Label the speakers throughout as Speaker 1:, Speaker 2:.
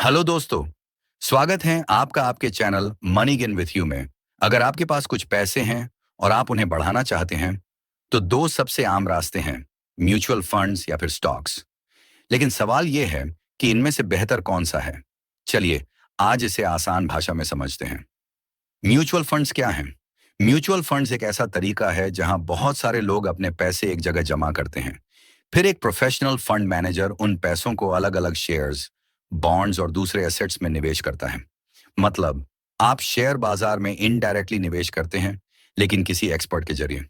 Speaker 1: Hello दोस्तों, स्वागत है आपका आपके channel money gain with you में। अगर आपके पास कुछ पैसे हैं और आप उन्हें बढ़ाना चाहते हैं, तो दो सबसे आम रास्ते हैं, म्यूचुअल फंड्स या फिर स्टॉक्स। लेकिन सवाल यह है कि इनमें से बेहतर कौन सा है। चलिए आज इसे आसान भाषा में समझते हैं। म्यूचुअल फंड्स क्या हैं? म्यूचुअल फंड्स एक ऐसा तरीका है जहां बहुत सारे लोग अपने पैसे एक जगह जमा करते हैं। फिर एक प्रोफेशनल फंड मैनेजर उन पैसों को अलग अलग शेयर्स, बॉन्ड्स और दूसरे एसेट्स में निवेश करता है। मतलब, आप शेयर बाजार में इनडायरेक्टली निवेश करते हैं, लेकिन किसी एक्सपर्ट के जरिए।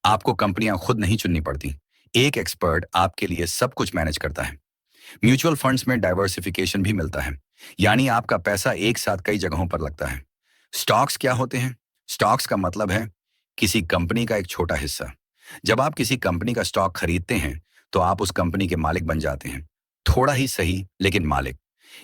Speaker 1: आपको कंपनियां खुद नहीं चुननी पड़ती, एक एक्सपर्ट आपके लिए सब कुछ मैनेज करता है। म्यूचुअल फंड्स में डाइवर्सिफिकेशन भी मिलता है, यानी आपका पैसा एक साथ कई जगहों पर लगता है। स्टॉक्स क्या होते हैं? स्टॉक्स का मतलब है किसी कंपनी का एक छोटा हिस्सा। जब आप किसी कंपनी का स्टॉक खरीदते हैं, तो आप उस कंपनी के मालिक बन जाते हैं। थोड़ा ही सही, लेकिन मालिक।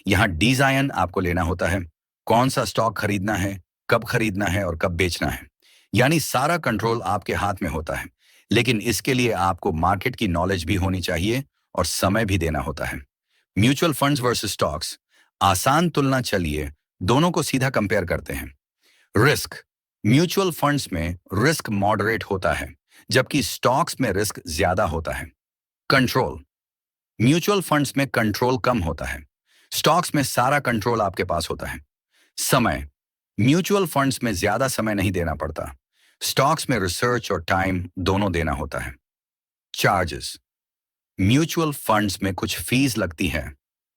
Speaker 1: यहाँ डिजाइन आपको लेना होता है, कौन सा स्टॉक खरीदना है, कब खरीदना है और कब बेचना है। यानी सारा कंट्रोल आपके हाथ में होता है। लेकिन इसके लिए आपको मार्केट की नॉलेज भी होनी चाहिए और समय भी देना होता है। म्यूचुअल फंड्स वर्सेस स्टॉक्स, आसान तुलना। चलिए दोनों को सीधा कंपेयर करते हैं। रिस्क, म्यूचुअल फंड्स में रिस्क मॉडरेट होता है, जबकि स्टॉक्स में रिस्क ज्यादा होता है। कंट्रोल, म्यूचुअल फंड्स में कंट्रोल कम होता है, स्टॉक्स में सारा कंट्रोल आपके पास होता है। समय, म्यूचुअल फंड्स में ज्यादा समय नहीं देना पड़ता, स्टॉक्स में रिसर्च और टाइम दोनों देना होता है। चार्जेस, म्यूचुअल फंड्स में कुछ फीस लगती है,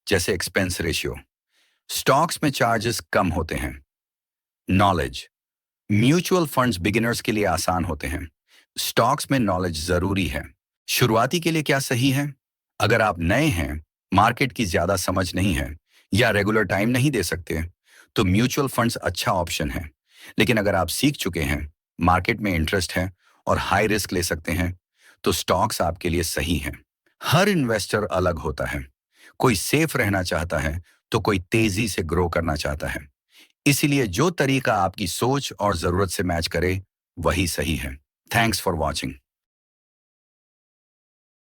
Speaker 1: जैसे एक्सपेंस रेशियो। स्टॉक्स में चार्जेस कम होते हैं। नॉलेज, म्यूचुअल फंड्स बिगिनर्स के लिए आसान होते हैं, स्टॉक्स में नॉलेज जरूरी है। शुरुआती के लिए क्या सही है? अगर आप नए हैं, मार्केट की ज्यादा समझ नहीं है या रेगुलर टाइम नहीं दे सकते, तो म्यूचुअल फंड्स अच्छा ऑप्शन है। लेकिन अगर आप सीख चुके हैं, मार्केट में इंटरेस्ट है और हाई रिस्क ले सकते हैं, तो स्टॉक्स आपके लिए सही हैं। हर इन्वेस्टर अलग होता है, कोई सेफ रहना चाहता है तो कोई तेजी से ग्रो करना चाहता है। इसीलिए जो तरीका आपकी सोच और जरूरत से मैच करे, वही सही है। Thanks for watching.